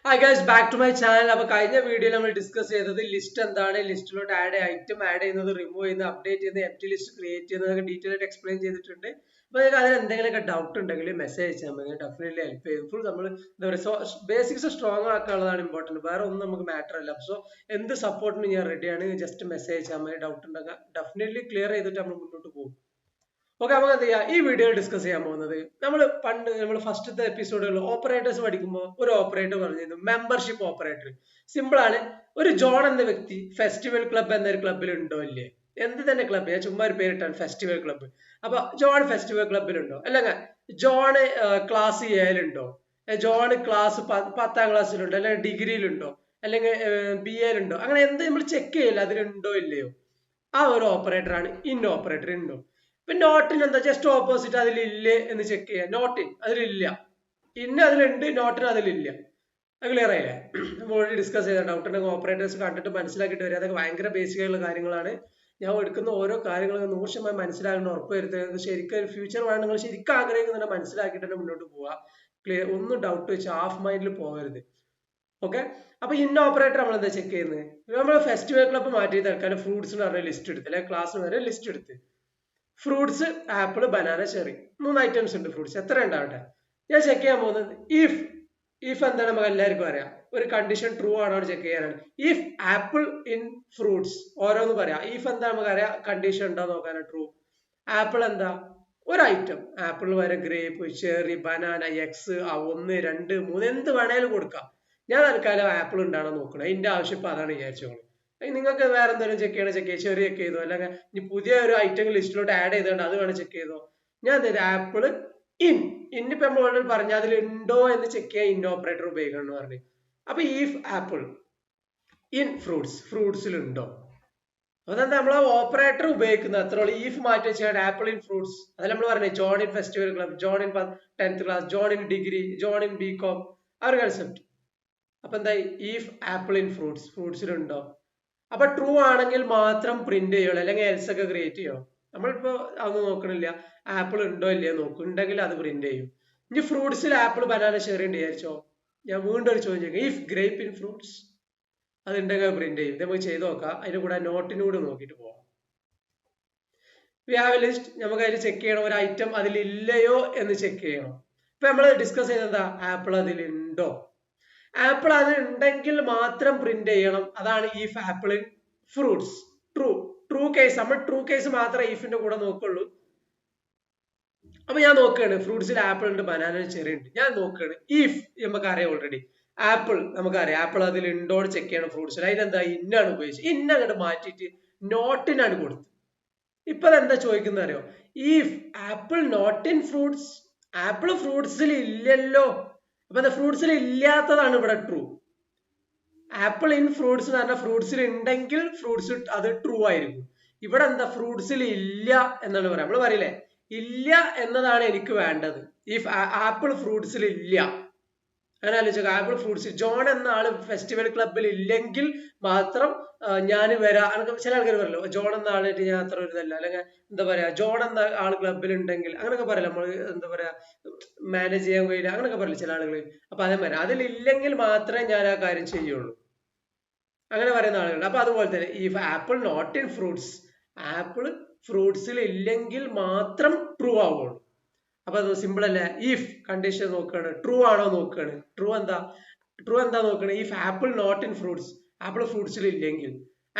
Hi guys, back to my channel. അപ്പോൾ കഴിഞ്ഞ വീഡിയോയിൽ നമ്മൾ ഡിസ്കസ് ചെയ്തത് ലിസ്റ്റ് എന്താണ്, ലിസ്റ്റിലോട്ട് ഐറ്റം ആഡ് ചെയ്യുന്നത്, റിമൂവ് ചെയ്യുന്നത്, അപ്ഡേറ്റ് ചെയ്യുന്നത്, എംപ്റ്റി ലിസ്റ്റ് ക്രിയേറ്റ് ചെയ്യുന്നത് ഡീറ്റെയിൽ ആയിട്ട് എക്സ്പ്ലെയിൻ ചെയ്തിട്ടുണ്ട്. അപ്പോൾ നിങ്ങൾക്ക് അതിൽ എന്തെങ്കിലുമൊക്കെ ഡൗട്ട് ഉണ്ടെങ്കിൽ മെസ്സേജ് അയച്ചാൽ മതി. ഡെഫിനറ്റ്ലി ഹെൽപ്പ് ചെയ്യും. ഫുൾ നമ്മൾ എന്താ പറയുക, ബേസിക്സ് സ്ട്രോങ് ആക്കാനുള്ളതാണ് ഇമ്പോർട്ടൻറ്റ്, വേറെ ഒന്നും നമുക്ക് മാറ്റർ അല്ല. സോ എന്ത് സപ്പോർട്ടിന് ഞാൻ റെഡിയാണ്. ജസ്റ്റ് മെസ്സേജ് അയച്ചാൽ മതി. ഡൗട്ട് ഉണ്ടെങ്കിൽ ഡെഫിനറ്റ്ലി ക്ലിയർ ചെയ്തിട്ട് നമ്മൾ മുന്നോട്ട് പോകും. ഓക്കെ, നമുക്ക് എന്ത് ചെയ്യാം, ഈ വീഡിയോയിൽ ഡിസ്കസ് ചെയ്യാൻ പോകുന്നത് നമ്മൾ ഫസ്റ്റത്തെ എപ്പിസോഡുകൾ ഓപ്പറേറ്റേഴ്സ് പഠിക്കുമ്പോൾ ഒരു ഓപ്പറേറ്റർ പറഞ്ഞിരുന്നു, മെമ്പർഷിപ്പ് ഓപ്പറേറ്റർ. സിമ്പിൾ ആണ്. ഒരു ജോൺ എന്ന വ്യക്തി ഫെസ്റ്റിവൽ ക്ലബ് എന്നൊരു ക്ലബിൽ ഉണ്ടോ ഇല്ലേ, എന്ത് തന്നെ ക്ലബ്, ഞാൻ ചുമ്മാ ഒരു പേരിട്ടാണ് ഫെസ്റ്റിവൽ ക്ലബ്ബ്. അപ്പൊ ജോൺ ഫെസ്റ്റിവൽ ക്ലബിലുണ്ടോ, അല്ലെങ്കിൽ ജോൺ ക്ലാസ് എയിലുണ്ടോ, ജോൺ ക്ലാസ് 10ാം ക്ലാസ്സിലുണ്ടോ, അല്ലെങ്കിൽ ഡിഗ്രിയിലുണ്ടോ, അല്ലെങ്കിൽ BA യിലുണ്ടോ, അങ്ങനെ എന്ത് നമ്മൾ ചെക്ക് ചെയ്യില്ല അതിലുണ്ടോ ഇല്ലയോ. ആ ഒരു ഓപ്പറേറ്റർ ആണ് ഇൻ ഓപ്പറേറ്റർ. ഉണ്ടോ. ഇപ്പൊ നോട്ടിന് എന്താ, ജസ്റ്റ് ഓപ്പോസിറ്റ് അതിലില്ലേ എന്ന് ചെക്ക് ചെയ്യാം. നോട്ടിൻ അതിലില്ല, ഇന്ന അതിലുണ്ട്, നോട്ടിന് അതിലില്ല. അത് ക്ലിയർ ആയില്ലേ? നമ്മൾ ഓൾറെഡി ഡിസ്കസ് ചെയ്ത ഡൗട്ട് ഉണ്ടെങ്കിൽ ഓപ്പറേറ്റേഴ്സ് കണ്ടിട്ട് മനസ്സിലാക്കിയിട്ട് വരിക. അതൊക്കെ ഭയങ്കര ബേസിക് ആയിട്ടുള്ള കാര്യങ്ങളാണ്. ഞാൻ എടുക്കുന്ന ഓരോ കാര്യങ്ങളും 100% മനസ്സിലാകുന്ന ഉറപ്പ് വരുത്തുന്നത്. ശരിക്കും ഫ്യൂച്ചർ വേണം, നിങ്ങൾ ശരിക്കും ആഗ്രഹിക്കുന്നുണ്ട് മനസ്സിലാക്കിയിട്ട് തന്നെ മുന്നോട്ട് പോവുക. ക്ലിയർ, ഒന്നും ഡൗട്ട് വെച്ച് ഹാഫ് മൈൻഡിൽ പോകരുത്. ഓക്കെ, അപ്പൊ ഇന്ന ഓപ്പറേറ്റർ നമ്മൾ എന്താ ചെക്ക് ചെയ്യുന്നത്, നമ്മൾ ഫെസ്റ്റിവൽ ക്ലബ്ബ് മാറ്റി തൽക്കാലം ഫ്രൂട്ട്സ് എന്ന് പറഞ്ഞ ലിസ്റ്റ് എടുത്ത്, അല്ലെങ്കിൽ ക്ലാസ് വരെ ലിസ്റ്റ് എടുത്ത് fruits apple banana cherry 3 items ഉണ്ട്. ഫ്രൂട്ട്സ് എത്ര ഉണ്ടാവട്ടെ, ഞാൻ ചെക്ക് ചെയ്യാൻ പോകുന്നത് ഇഫ് എന്താണ് നമുക്ക് എല്ലാവർക്കും അറിയാം, ഒരു കണ്ടീഷൻ ട്രൂ ആണോ ചെക്ക് ചെയ്യാനാണ്. ഇഫ് ആപ്പിൾ ഇൻ ഫ്രൂട്ട്സ് ഓരോന്ന് പറയാം. ഇഫ് എന്താ നമുക്കറിയാം, കണ്ടീഷൻ ഉണ്ടോ നോക്കാനാണ്. ട്രൂ. ആപ്പിൾ എന്താ ഒരു ഐറ്റം, ആപ്പിൾ വരെ ഗ്രേപ്പ്, ചെറി, ബനാന, എക്സ്, 1, 2, 3 എന്ത് വേണേലും കൊടുക്കാം. ഞാൻ തൽക്കാലം ആപ്പിൾ ഉണ്ടാണോ നോക്കണം, അതിന്റെ ആവശ്യം ഇപ്പൊ അതാണ് വിചാരിച്ചോളൂ. നിങ്ങൾക്ക് വേറെ എന്തെങ്കിലും ചെക്ക് ചെയ്യണം, ചെക്ക് ചെയ്ത് ചെറിയ ചെക്ക് ചെയ്തോ, അല്ലെങ്കിൽ ഇനി പുതിയ ഒരു ഐറ്റം ലിസ്റ്റിലോട്ട് ആഡ് ചെയ്തോണ്ട് അത് വേണം ചെക്ക് ചെയ്തോ. ഞാൻ എന്ത് ചെയ്തു, ആപ്പിൾ ഇന്നിപ്പോ നമ്മൾ ഓൾറെഡി പറഞ്ഞ അതിലുണ്ടോ എന്ന് ചെക്ക് ചെയ്യാൻ ഇൻ ഓപ്പറേറ്റർ ഉപയോഗിക്കണം എന്ന് പറഞ്ഞു. അപ്പൊ ഇഫ് ആപ്പിൾ ഇൻ ഫ്രൂട്ട്സിലുണ്ടോ, അതെന്താ നമ്മൾ ഓപ്പറേറ്റർ ഉപയോഗിക്കുന്നത്, അത്ര ഉള്ളൂ. ഈഫ് മാറ്റി വെച്ചാൽ ആപ്പിൾ ഇൻ ഫ്രൂട്ട്സ്, അത് നമ്മൾ പറഞ്ഞത് John in festival club, John in 10th class, John in degree, John in BCom, ആ ഒരു കൺസെപ്റ്റ്. അപ്പൊ എന്തായി, ഈഫ് ആപ്പിൾ ഇൻ ഫ്രൂട്ട്സിലുണ്ടോ. അപ്പൊ ട്രൂ ആണെങ്കിൽ മാത്രം പ്രിന്റ് ചെയ്യുള്ളൂ, അല്ലെങ്കിൽ എൽസ് ഒക്കെ ക്രിയേറ്റ് ചെയ്യോ. നമ്മളിപ്പോ അതൊന്നും നോക്കണില്ല, ആപ്പിൾ ഉണ്ടോ ഇല്ലയോ നോക്കും, ഉണ്ടെങ്കിൽ അത് പ്രിന്റ് ചെയ്യും. ഇനി ഫ്രൂട്ട്സിൽ ആപ്പിൾ ബനാന ഷെറി ഉണ്ട് വിചാരിച്ചോ, ഞാൻ വീണ്ടും ഒരു ചോദ്യം ചോദിക്കാം, ഇഫ് ഗ്രേപ്പ് ഇൻ ഫ്രൂട്ട്സ്, അത് ഉണ്ടെങ്കിൽ പ്രിന്റ് ചെയ്യും. ഇത് നമുക്ക് ചെയ്ത് നോക്കാം, അതിന്റെ കൂടെ നോട്ടിനൂടെ നോക്കിയിട്ട് പോവാം. വി ഹാവ് എ ലിസ്റ്റ്, നമുക്ക് അതിൽ ചെക്ക് ചെയ്യണം, ഒരു ഐറ്റം അതിലില്ലയോ എന്ന് ചെക്ക് ചെയ്യണം. ഇപ്പൊ നമ്മൾ ഡിസ്കസ് ചെയ്തെന്താ, ആപ്പിൾ അതിലുണ്ടോ. ആപ്പിൾ അത് ഉണ്ടെങ്കിൽ മാത്രം പ്രിന്റ് ചെയ്യണം, അതാണ് if apple in fruits. True case, നമ്മൾ ട്രൂ കേസ് മാത്രമേ ഇഫിന്റെ കൂടെ നോക്കുള്ളൂ. അപ്പൊ ഞാൻ നോക്കുകയാണ്, ഫ്രൂട്ട്സിൽ ആപ്പിൾ ഉണ്ട്, ബനാന ചെറി ഉണ്ട്. ഞാൻ നോക്കുകയാണ് ഇഫ്, നമുക്കറിയാം ഓൾറെഡി ആപ്പിൾ, നമുക്കറിയാം ആപ്പിൾ അതിൽ ഉണ്ടോ ചെക്ക് ചെയ്യണം ഫ്രൂട്ട്സിൽ. അതിനെന്താ ഇന്നാണ് ഉപയോഗിച്ചത്, ഇന്ന അങ്ങോട്ട് മാറ്റിയിട്ട് നോട്ടിനാണ് കൊടുത്തത്. ഇപ്പൊ എന്താ ചോദിക്കുന്നത് അറിയോ, if apple not in fruits, apple ഫ്രൂട്ട്സിൽ ഇല്ലല്ലോ. അപ്പൊ ഫ്രൂട്ട്സിൽ ഇല്ലാത്തതാണ് ഇവിടെ ട്രൂ. ആപ്പിൾ ഇൻ ഫ്രൂട്ട്സ് എന്ന് പറഞ്ഞാൽ ഫ്രൂട്ട്സിൽ ഉണ്ടെങ്കിൽ ഫ്രൂട്ട്സ് അത് ട്രൂ ആയിരിക്കും. ഇവിടെ എന്താ, ഫ്രൂട്ട്സിൽ ഇല്ല എന്നാണ് പറയാം. നമ്മൾ പറയില്ലേ, ഇല്ല എന്നതാണ് എനിക്ക് വേണ്ടത്. ഇഫ് ആപ്പിൾ ഫ്രൂട്ട്സിൽ ഇല്ല, അങ്ങനെ ആലോചിച്ചോ. ആപ്പിൾ ഫ്രൂട്ട്സ്, ജോൺ എന്ന ആള് ഫെസ്റ്റിവൽ ക്ലബിൽ ഇല്ലെങ്കിൽ മാത്രം ഞാൻ വരാം. ചില ആൾക്കാർ പറയല്ലോ, ജോൺ എന്ന ആളായിട്ട് ഞാൻ അത്ര ഒരു ഇതല്ല, അല്ലെങ്കിൽ എന്താ പറയാ, ജോൺ എന്ന ആൾ ക്ലബിൽ ഉണ്ടെങ്കിൽ അങ്ങനെയൊക്കെ പറയില്ല നമ്മൾ, എന്താ പറയാ, മാനേജ് ചെയ്യാൻ കഴിയില്ല അങ്ങനെയൊക്കെ പറയില്ല ചില ആളുകൾ. അപ്പൊ അതേമാതിരി അതിലില്ലെങ്കിൽ മാത്രമേ ഞാൻ ആ കാര്യം ചെയ്യുള്ളൂ, അങ്ങനെ പറയുന്ന ആളുകളുണ്ട്. അപ്പൊ അതുപോലെ തന്നെ if apple not in fruits, apple ഫ്രൂട്ട്സിൽ ഇല്ലെങ്കിൽ മാത്രം ട്രൂ ആവുള്ളൂ. അപ്പൊ അത് സിമ്പിൾ അല്ലേ. ഇഫ് കണ്ടീഷൻ നോക്കുകയാണ്, ട്രൂ ആണോ നോക്കുകയാണ്. ട്രൂ എന്താ നോക്കുകയാണ്, if apple not in fruits, apple ഫ്രൂട്ട്സിൽ ഇല്ലെങ്കിൽ.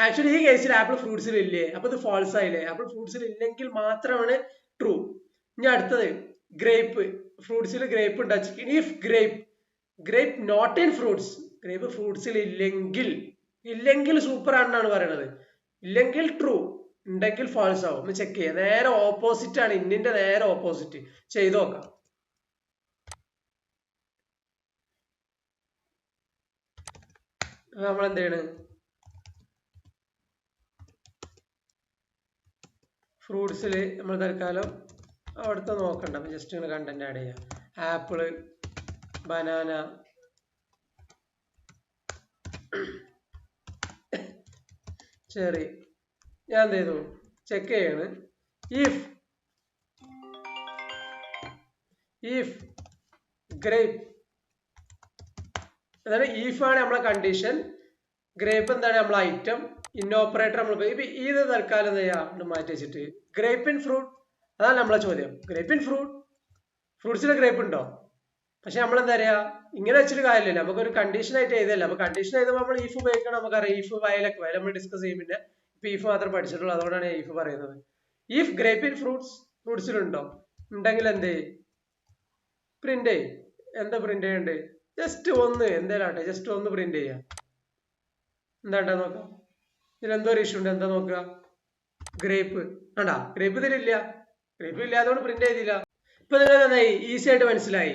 ആക്ച്വലി ഈ കേസിൽ ആപ്പിൾ ഫ്രൂട്ട്സിൽ ഇല്ലേ, അപ്പൊ ഇത് ഫാൾസ് ആയില്ലേ. ആപ്പിൾ ഫ്രൂട്ട്സിൽ ഇല്ലെങ്കിൽ മാത്രമാണ് ട്രൂ. ഇനി അടുത്തത് ഗ്രേപ്പ്, ഫ്രൂട്ട്സിൽ ഗ്രേപ്പ് ഉണ്ടാക്കി. If grape not in fruits, grape ഫ്രൂട്ട്സിൽ ഇല്ലെങ്കിൽ സൂപ്പർ ആണെന്നാണ് പറയണത്. ഇല്ലെങ്കിൽ ട്രൂ, ഉണ്ടെങ്കിൽ ഫാൾസ് ആവും. ഒന്ന് ചെക്ക് ചെയ്യാം. നേരെ ഓപ്പോസിറ്റ് ആണ്, ഇന്നിന്റെ നേരെ ഓപ്പോസിറ്റ്. ചെയ്ത് നോക്കാം. നമ്മൾ എന്ത് ചെയ്യണ്, ഫ്രൂട്ട്സിൽ നമ്മൾ തൽക്കാലം അവിടുത്തെ നോക്കണ്ട, ജസ്റ്റ് ഇങ്ങനെ കണ്ടന്റ് ആഡ് ചെയ്യാം. Apple, banana, cherry. ഞാൻ എന്ത് ചെയ്തു, ചെക്ക് ചെയ്യാണ്. ഇഫ് ഗ്രേപ്പ് അതാണ് ഈഫ് ആണ് നമ്മളെ കണ്ടീഷൻ, ഗ്രേപ്പ് എന്താണ് നമ്മളെ ഐറ്റം, ഇന്നോപ്പറേറ്റർ നമ്മൾ ഇപ്പൊ ഇത് തൽക്കാലം എന്താ ചെയ്യാ മാറ്റി വെച്ചിട്ട് ഗ്രേപ്പ് ഇൻ ഫ്രൂട്ട്, അതാണ് നമ്മളെ ചോദ്യം. ഗ്രേപ്പ് ഇൻ ഫ്രൂട്ട്, ഫ്രൂട്ട്സിൽ ഗ്രേപ്പ് ഉണ്ടോ? പക്ഷെ നമ്മൾ എന്താ പറയാ ഇങ്ങനെ വെച്ചിട്ട് കാര്യമില്ല, നമുക്കൊരു കണ്ടീഷൻ ആയിട്ട് എഴുതല്ല. അപ്പൊ കണ്ടീഷൻ എഴുതുമ്പോൾ നമ്മൾ ഈഫ് ഉപയോഗിക്കണം. നമുക്കറിയാം ഈഫ് വയലൊക്കെ വയൽ നമ്മൾ ഡിസ്കസ് ചെയ്യും. പിന്നെ ഇപ്പൊ ഈഫ് മാത്രം പഠിച്ചിട്ടുള്ളൂ, അതുകൊണ്ടാണ് ഈഫ് പറയുന്നത്. ഈഫ് ഗ്രേപ്പ് ഇൻ ഫ്രൂട്ട്സ്, ഫ്രൂട്ട്സിലുണ്ടോ? ഉണ്ടെങ്കിൽ എന്ത് പ്രിന്റ് ചെയ്യും. എന്താ പ്രിന്റ് ചെയ്യണ്ടേ? ജസ്റ്റ് ഒന്ന് എന്തേലാട്ടെ ജസ്റ്റ് ഒന്ന് പ്രിന്റ് ചെയ്യാം. എന്താണ്ടാ നോക്കാം, ഇതിലെന്തോ ഒരു ഇഷ്യൂ ഉണ്ട്. എന്താ നോക്കുക, ഗ്രേപ്പ് ആണ്ടാ, ഗ്രേപ്പ് ഇതിലില്ല, ഗ്രേപ്പ് ഇല്ലാത്തതുകൊണ്ട് പ്രിന്റ് ചെയ്തില്ല. ഇപ്പൊ നിങ്ങൾ നന്നായി ഈസി ആയിട്ട് മനസ്സിലായി.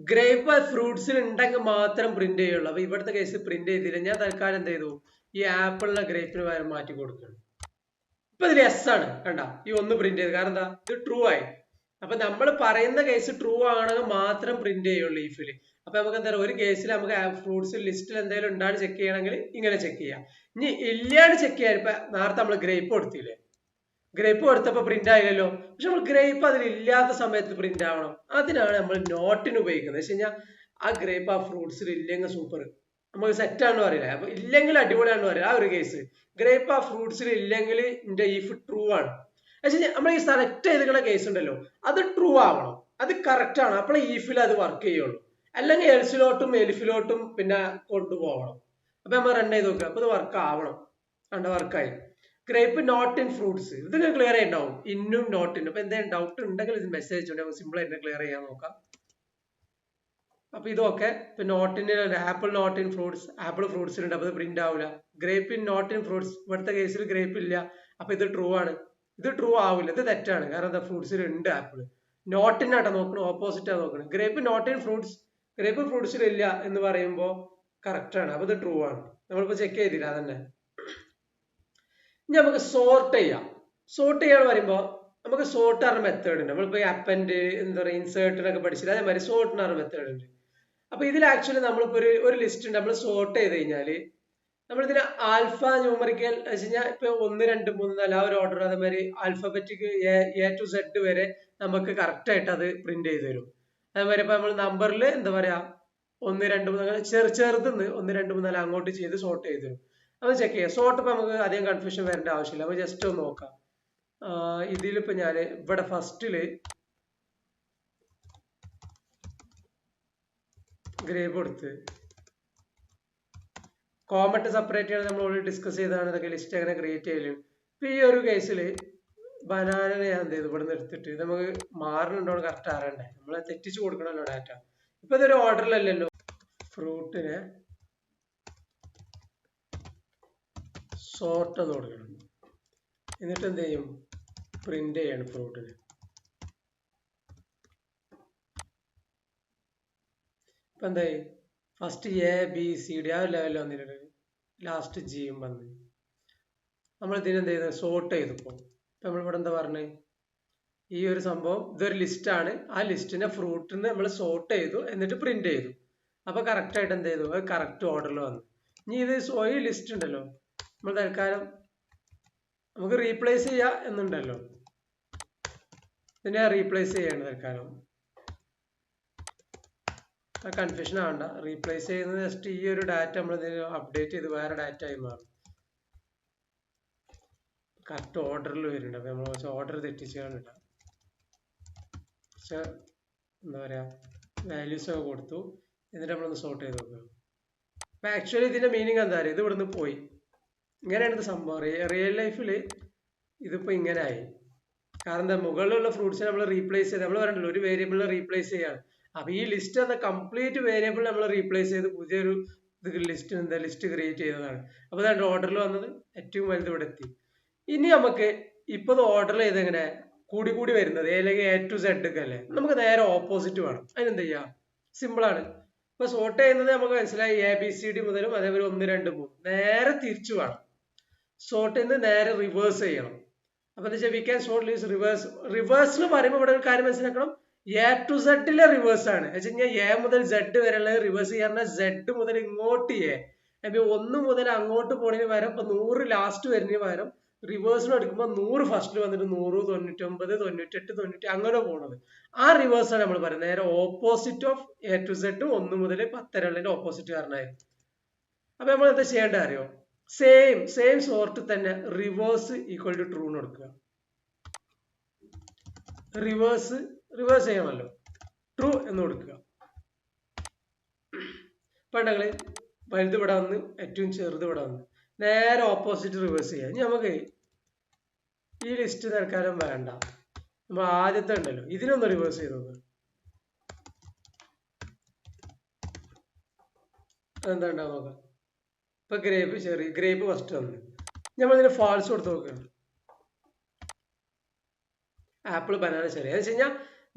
ഗ്രേപ്പ് ഫ്രൂട്ട്സിൽ ഉണ്ടെങ്കിൽ മാത്രം പ്രിന്റ് ചെയ്യുള്ളൂ. അപ്പൊ ഇവിടുത്തെ കേസ് പ്രിന്റ് ചെയ്തില്ല. ഞാൻ തൽക്കാലം എന്ത് ചെയ്തു, ഈ ആപ്പിളിനെ ഗ്രേപ്പിന് പകരം മാറ്റി കൊടുക്കണം. ഇപ്പൊ ഇതിൽ എസ് ആണ്, കണ്ട ഈ ഒന്ന് പ്രിന്റ് ചെയ്ത്. കാരണം എന്താ, ഇത് ട്രൂ ആയി. അപ്പൊ നമ്മൾ പറയുന്ന കേസ് ട്രൂ ആണെങ്കിൽ മാത്രം പ്രിന്റ് ചെയ്യുള്ളൂ ലീഫില്. അപ്പൊ നമുക്ക് എന്താ ഒരു കേസിൽ നമുക്ക് ഫ്രൂട്ട്സ് ലിസ്റ്റിൽ എന്തെങ്കിലും ഉണ്ടാണ് ചെക്ക് ചെയ്യണമെങ്കിൽ ഇങ്ങനെ ചെക്ക് ചെയ്യാം. ഇനി ഇല്ലാണ്ട് ചെക്ക് ചെയ്യാൻ ഇപ്പൊ നേരത്തെ നമ്മൾ ഗ്രേപ്പ് കൊടുത്തില്ലേ, ഗ്രേപ്പ് കൊടുത്തപ്പോ പ്രിന്റ് ആയില്ലല്ലോ. പക്ഷെ നമ്മൾ ഗ്രേപ്പ് അതിൽ ഇല്ലാത്ത സമയത്ത് പ്രിന്റ് ആവണം. അതിനാണ് നമ്മൾ നോട്ടിന് ഉപയോഗിക്കുന്നത്. വെച്ച് കഴിഞ്ഞാൽ ആ ഗ്രേപ്പ് ആ ഫ്രൂട്ട്സിൽ ഇല്ലെങ്കിൽ സൂപ്പർ, നമുക്ക് സെറ്റ് ആണെന്ന് പറയില്ല. അപ്പൊ ഇല്ലെങ്കിൽ അടിപൊളിയാണെന്ന് പറയില്ല. ആ ഒരു കേസ് ഗ്രേപ്പ് ആ ഫ്രൂട്ട്സിൽ ഇല്ലെങ്കിൽ എന്റെ ഈഫ് ട്രൂ ആണ്. നമ്മൾ ഈ സെലക്ട് ചെയ്തിരിക്കുന്ന കേസ് ഉണ്ടല്ലോ, അത് ട്രൂ ആവണം, അത് കറക്റ്റ് ആണ്. അപ്പോൾ ഈഫിൽ അത് വർക്ക് ചെയ്യുള്ളൂ. അല്ലെങ്കിൽ എൽസിലോട്ടും എലിഫിലോട്ടും പിന്നെ കൊണ്ടുപോകണം. അപ്പൊ നമ്മൾ റൺ ചെയ്ത് നോക്കുക, അപ്പൊ ഇത് വർക്ക് ആവണം. കണ്ട വർക്കായി. ഗ്രേപ്പ് നോട്ട് ഇൻ ഫ്രൂട്ട്സ്, ഇത് ക്ലിയർ ആയിട്ടുണ്ടാവും. ഇന്നും നോട്ട് ഇൻ. അപ്പൊ എന്തെങ്കിലും ഡൗട്ട് ഉണ്ടെങ്കിൽ ഇത് മെസ്സേജ് ഉണ്ട്, സിമ്പിൾ ആയിട്ട് ക്ലിയർ ചെയ്യാൻ നോക്കാം. അപ്പൊ ഇതൊക്കെ not in apple not in fruits, apple ഫ്രൂട്ട്സിലുണ്ട്, അപ്പൊ ഇത് പ്രിന്റ് ആവില്ല. Grape in not in fruits, ഇവിടുത്തെ കേസിൽ ഗ്രേപ്പ് ഇല്ല, അപ്പൊ ഇത് ട്രൂ ആണ്. ഇത് ട്രൂ ആവില്ല, ഇത് തെറ്റാണ്. കാരണം എന്താ, ഫ്രൂട്ട്സിൽ ഉണ്ട് ആപ്പിൾ. നോട്ടിനാട്ടോ നോക്കണം, ഓപ്പോസിറ്റ് ആ നോക്കണം. Grape not in fruits, grape ഫ്രൂട്ട്സിൽ ഇല്ല എന്ന് പറയുമ്പോൾ കറക്റ്റ് ആണ്. അപ്പൊ ഇത് ട്രൂ ആണ്. നമ്മളിപ്പോ ചെക്ക് ചെയ്തില്ല അതന്നെ. ഇനി നമുക്ക് സോർട്ട് ചെയ്യാം. സോർട്ട് ചെയ്യാന്ന് പറയുമ്പോൾ നമുക്ക് സോർട്ട് പറഞ്ഞ മെത്തേഡ് ഉണ്ട്. നമ്മളിപ്പോ അപ്പൻഡ് എന്താ പറയുക ഇൻസേർട്ടിനൊക്കെ പഠിച്ചില്ല, അതേമാതിരി സോർട്ടിന് പറഞ്ഞ മെത്തേഡ് ഉണ്ട്. അപ്പൊ ഇതിൽ ആക്ച്വലി നമ്മളിപ്പോ ഒരു ലിസ്റ്റ് ഉണ്ട്. നമ്മൾ സോർട്ട് ചെയ്ത് കഴിഞ്ഞാല് നമ്മൾ ഇതിന് ആൽഫ ന്യൂമറിക്കൽ വെച്ച് കഴിഞ്ഞാൽ ഇപ്പൊ 1 2 3 4 ആ ഒരു ഓർഡർ, അതേമാതിരി ആൽഫബറ്റിക് എ ടു സെഡ് വരെ നമുക്ക് കറക്റ്റ് ആയിട്ട് അത് പ്രിന്റ് ചെയ്ത് തരും. അതേമാതിരി ഇപ്പൊ നമ്മൾ നമ്പറിൽ എന്താ പറയാ 1 2 3 ചെറുതെന്ന് 1 2 3 4 അങ്ങോട്ട് ചെയ്ത് സോർട്ട് ചെയ്ത് തരും. അത് ചെക്ക് ചെയ്യാം. സോർട്ട് ഇപ്പൊ നമുക്ക് അധികം കൺഫ്യൂഷൻ വരേണ്ട ആവശ്യമില്ല. നമുക്ക് ജസ്റ്റ് ഒന്ന് നോക്കാം. ഇതിലിപ്പോ ഞാൻ ഇവിടെ ഫസ്റ്റില് ഗ്രേപ്പ് കൊടുത്ത് കോമറ്റ് സെപ്പറേറ്റ് ചെയ്യണം. നമ്മൾ ഓൾറെഡി ഡിസ്കസ് ചെയ്താണ് ഇതൊക്കെ ലിസ്റ്റ് എങ്ങനെ ക്രിയേറ്റ് ചെയ്യലും. ഇപ്പൊ ഈ ഒരു കേസിൽ ബനാനനെ ഞാൻ എന്ത് ചെയ്തു, ഇവിടെ നിന്ന് എടുത്തിട്ട് നമുക്ക് മാറുന്നുണ്ടോ കറക്റ്റ് അറിയണ്ടേ, നമ്മളെ തെറ്റിച്ച് കൊടുക്കണമല്ലോ ഡാറ്റ. ഇപ്പൊ ഇതൊരു ഓർഡറിലല്ലല്ലോ. ഫ്രൂട്ടിനെ സോർട്ട് എന്ന് കൊടുക്കണം. എന്നിട്ട് എന്ത് ചെയ്യും, പ്രിന്റ് ചെയ്യണം ഫ്രൂട്ടിന്. ഇപ്പൊ എന്തായി, first A B C D ആ ലെവലിൽ വന്നിട്ടുണ്ട്, ലാസ്റ്റ് ജിയും വന്ന്. നമ്മൾ ഇതിന് എന്ത് ചെയ്ത് സോർട്ട് ചെയ്തപ്പോ നമ്മളിവിടെ എന്താ പറഞ്ഞത്, ഈ ഒരു സംഭവം ഇതൊരു ലിസ്റ്റ് ആണ്. ആ ലിസ്റ്റിനെ ഫ്രൂട്ടിന് നമ്മൾ സോർട്ട് ചെയ്തു, എന്നിട്ട് പ്രിന്റ് ചെയ്തു. അപ്പൊ കറക്റ്റ് ആയിട്ട് എന്ത് ചെയ്തു, അത് കറക്റ്റ് ഓർഡറിൽ വന്നു. ഇനി ഇത് ഈ ലിസ്റ്റ് ഉണ്ടല്ലോ, നമ്മൾ തൽക്കാലം നമുക്ക് റീപ്ലേസ് ചെയ്യാം എന്നുണ്ടല്ലോ, ഇതിനെ റീപ്ലേസ് ചെയ്യാണ് തൽക്കാലം. കൺഫ്യൂഷൻ ആവണ്ട. റീപ്ലേസ് ചെയ്യുന്നത് ജസ്റ്റ് ഈ ഒരു ഡാറ്റ നമ്മൾ ഇതിന് അപ്ഡേറ്റ് ചെയ്ത് വേറെ ഡാറ്റ ആയി മാറും. കറക്റ്റ് ഓർഡറിൽ വരുന്നുണ്ട്. അപ്പൊ നമ്മൾ കുറച്ച് ഓർഡർ തെറ്റിച്ചാണ് ഇട്ടാ, പക്ഷെ എന്താ പറയാ വാല്യൂസ് ഒക്കെ കൊടുത്തു, എന്നിട്ട് നമ്മളൊന്ന് സോർട്ട് ചെയ്ത് നോക്കുക. അപ്പൊ ആക്ച്വലി ഇതിന്റെ മീനിങ് എന്താ പറയുക, ഇത് ഇവിടുന്ന് പോയി. ഇങ്ങനെയാണ് ഇത് സംഭവം. റിയൽ ലൈഫിൽ ഇതിപ്പോ ഇങ്ങനെ ആയി. കാരണം എന്താ, മുകളിലുള്ള ഫ്രൂട്ട്സിനെ നമ്മൾ റീപ്ലേസ് ചെയ്ത്, നമ്മൾ പറയണ്ടല്ലോ ഒരു വേരിയബിളിനെ റീപ്ലേസ് ചെയ്യാണ്. അപ്പൊ ഈ ലിസ്റ്റ് എന്ന കംപ്ലീറ്റ് വേരിയബിൾ നമ്മൾ റീപ്ലേസ് ചെയ്ത് പുതിയൊരു ലിസ്റ്റ് ക്രിയേറ്റ് ചെയ്തതാണ്. അപ്പൊ അതാണ് ഓർഡറിൽ വന്നത്, ഏറ്റവും വലുത് ഇവിടെ എത്തി. ഇനി നമുക്ക് ഇപ്പൊ ഓർഡർ ചെയ്ത് എങ്ങനെ കൂടി കൂടി വരുന്നത്, അല്ലെങ്കിൽ എ ടു സെഡ് ഒക്കെ അല്ലേ, നമുക്ക് നേരെ ഓപ്പോസിറ്റ് വേണം. അതിനെന്ത് ചെയ്യാം, സിമ്പിൾ ആണ്. ഇപ്പൊ സോർട്ട് ചെയ്യുന്നത് നമുക്ക് മനസ്സിലായി, എ ബി സി ഡി മുതലും അതേപോലെ 1 2 3 നേരെ തിരിച്ചു വേണം. സോർട്ട് ചെയ്യുന്നത് നേരെ റിവേഴ്സ് ചെയ്യണം. അപ്പൊ എന്താ വെച്ചാൽ വി ക്യാൻ സോർട്ട് റിവേഴ്സ്. റിവേഴ്സിൽ പറയുമ്പോൾ ഇവിടെ ഒരു കാര്യം മനസ്സിലാക്കണം, എ ടു സെഡിലെ റിവേഴ്സ് ആണ്. എ മുതൽ സെഡ് വരെയുള്ള റിവേഴ്സ് ചെയ്യാറുണ്ട്. സെഡ് മുതൽ ഇങ്ങോട്ട് എ, 1 മുതൽ അങ്ങോട്ട് പോണതിന് പകരം ഇപ്പൊ 100 ലാസ്റ്റ് വരുന്നതിന് പകരം റിവേഴ്സിന് എടുക്കുമ്പോൾ 100 ഫസ്റ്റിൽ വന്നിട്ട് 100, 99, 98, 90 അങ്ങനെ പോണത്. ആ റിവേഴ്സ് ആണ് നമ്മൾ പറയുന്നത്. നേരെ opposite of A to Z 1 മുതൽ 10 വരെയുള്ളതിന്റെ ഓപ്പോസിറ്റ് പറഞ്ഞായിരുന്നു. അപ്പൊ നമ്മൾ എന്താ ചെയ്യേണ്ട അറിയോ? സെയിം സോർട്ട് തന്നെ റിവേഴ്സ് ഈക്വൽ ടു ട്രൂ എന്ന് കൊടുക്കുക. റിവേഴ്സ് ചെയ്യണമല്ലോ, ട്രൂ എന്ന് കൊടുക്കുക. ഇപ്പൊ ഉണ്ടെങ്കിൽ വലുത് ഇവിടെ വന്ന് ഏറ്റവും ചെറുത് ഇവിടെ വന്ന് നേരെ ഓപ്പോസിറ്റ് റിവേഴ്സ് ചെയ്യാം. ഇനി നമുക്ക് ഈ ലിസ്റ്റ് തൽക്കാലം വേണ്ട, നമ്മൾ ആദ്യത്തെ ഉണ്ടല്ലോ ഇതിനൊന്ന് റിവേഴ്സ് ചെയ്ത് നോക്കുക. അതെന്താ ഉണ്ടാവും നോക്കാം. ഇപ്പൊ ഗ്രേപ്പ് ഫസ്റ്റ് വന്ന് നമ്മൾ ഇതിന് ഫാൾസ് കൊടുത്ത് നോക്കുകയാണ്. Apple, banana, cherry. എന്ന് വെച്ച് കഴിഞ്ഞാൽ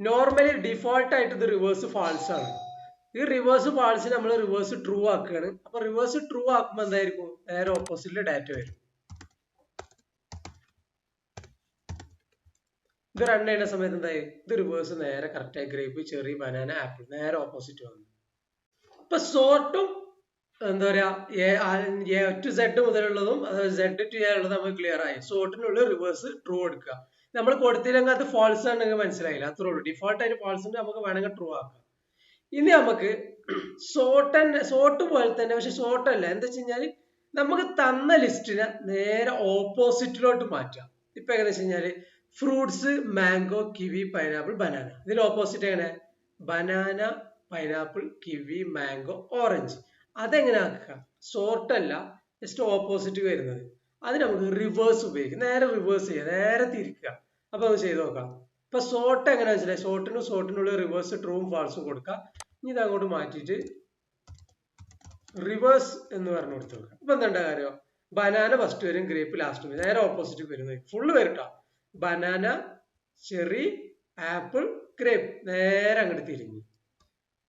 നോർമലി ഡിഫോൾട്ട് ആയിട്ട് ഇത് റിവേഴ്സ് ഫാൾസ് ആണ്. ഈ റിവേഴ്സ് ഫാൾസ് നമ്മൾ റിവേഴ്സ് ട്രൂ ആക്കുകയാണ്. അപ്പൊ റിവേഴ്സ് ട്രൂ ആക്കുമ്പോൾ എന്തായിരിക്കും? നേരെ ഓപ്പോസിറ്റില് ഡാറ്റ വരും. ഇത് റൺ ചെയ്യുന്ന സമയത്ത് എന്തായി? ഇത് റിവേഴ്സ് നേരെ കറക്റ്റായി ഗ്രേപ്പ്, ചെറി, ബനാന, ആപ്പിൾ നേരെ ഓപ്പോസിറ്റ് വന്നു. ഇപ്പൊ സോർട്ടും എന്താ പറയാ എ ടു സെഡ് മുതലുള്ളതും സെഡ് ടു എ ഉള്ളത് നമുക്ക് ക്ലിയർ ആയി. സോർട്ടിനുള്ള റിവേഴ്സ് ട്രൂ കൊടുക്കുക. നമ്മൾ കൊടുത്തില്ലെങ്കിൽ അത് ഫാൾസ് ആണെങ്കിൽ മനസ്സിലായില്ല, അത്രേ ഉള്ളൂ. ഡിഫോൾട്ട് ആയിട്ട് ഫാൾസ് ഉണ്ട്, നമുക്ക് വേണമെങ്കിൽ ട്രൂ ആക്കാം. ഇനി നമുക്ക് സോർട്ട് പോലെ തന്നെ, പക്ഷെ സോർട്ട് അല്ല. എന്താ വെച്ച് കഴിഞ്ഞാല് നമുക്ക് തന്ന ലിസ്റ്റിനെ നേരെ ഓപ്പോസിറ്റിലോട്ട് മാറ്റാം. ഇപ്പൊ എങ്ങനെ വെച്ച് കഴിഞ്ഞാല് fruits, mango, kiwi, pineapple, banana. ഇതിൽ ഓപ്പോസിറ്റ് എങ്ങനെ? Banana, pineapple, kiwi, mango, orange. അതെങ്ങനെ ആക്കുക? സോർട്ട് അല്ല, ജസ്റ്റ് ഓപ്പോസിറ്റ് വരുന്നത്. അത് നമുക്ക് റിവേഴ്സ് ഉപയോഗിക്കും. നേരെ റിവേഴ്സ് ചെയ്യുക, നേരെ തിരിക്കുക. അപ്പൊ അത് ചെയ്ത് നോക്കാം. ഇപ്പൊ സോർട്ട് എങ്ങനെ വെച്ചാൽ സോർട്ടിനുള്ള റിവേഴ്സ് ട്രൂവും ഫാൾസും കൊടുക്കാം. ഇനി ഇത് അങ്ങോട്ട് മാറ്റിയിട്ട് റിവേഴ്സ് എന്ന് പറഞ്ഞു കൊടുത്തു നോക്കാം. ഇപ്പൊ എന്താ കാര്യം? ബനാന ഫസ്റ്റ് വരും, ഗ്രേപ്പ് ലാസ്റ്റ് വരും, നേരെ ഓപ്പോസിറ്റ് വരുന്നത് ഫുള്ള് വരട്ടോ. ബനാന, ചെറി, ആപ്പിൾ, ഗ്രേപ്പ് നേരെ അങ്ങോട്ട് തിരിഞ്ഞു.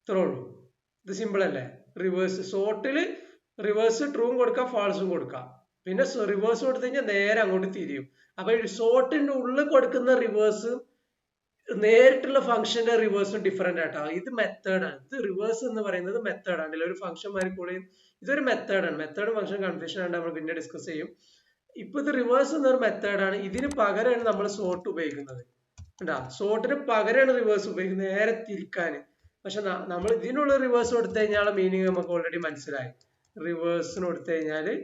ഇത്രേ ഉള്ളൂ. ഇത് സിമ്പിൾ അല്ലേ? റിവേഴ്സ് സോർട്ടില് റിവേഴ്സ് ട്രൂവും കൊടുക്കാം, ഫാൾസും കൊടുക്കാം. പിന്നെ റിവേഴ്സ് കൊടുത്തു കഴിഞ്ഞാൽ നേരെ അങ്ങോട്ട് തിരിയും. അപ്പൊ സോർട്ടിന്റെ ഉള്ളിൽ കൊടുക്കുന്ന റിവേഴ്സ് നേരിട്ടുള്ള ഫംഗ്ഷന്റെ റിവേഴ്സും ഡിഫറെന്റ് ആയിട്ടാ. ഇത് മെത്തേഡാണ്. ഇത് റിവേഴ്സ് എന്ന് പറയുന്നത് മെത്തേഡാണ്. ഒരു ഫംഗ്ഷൻ മാറിക്കൂടെയും ഇതൊരു മെത്തേഡാണ്. മെത്തേഡ് ഫംഗ്ഷൻ കൺഫ്യൂഷൻ ആണ്, നമ്മൾ പിന്നെ ഡിസ്കസ് ചെയ്യും. ഇപ്പൊ ഇത് റിവേഴ്സ് എന്നൊരു മെത്തേഡാണ്. ഇതിന് പകരമാണ് നമ്മൾ സോർട്ട് ഉപയോഗിക്കുന്നത്. കണ്ടാ, സോർട്ടിന് പകരമാണ് റിവേഴ്സ് ഉപയോഗിക്കുന്നത്, നേരെ തിരിക്കാന്. പക്ഷെ നമ്മൾ ഇതിനുള്ള റിവേഴ്സ് കൊടുത്തു കഴിഞ്ഞാൽ മീനിങ് നമുക്ക് ഓൾറെഡി മനസ്സിലായി. റിവേഴ്സിന് കൊടുത്തു കഴിഞ്ഞാല്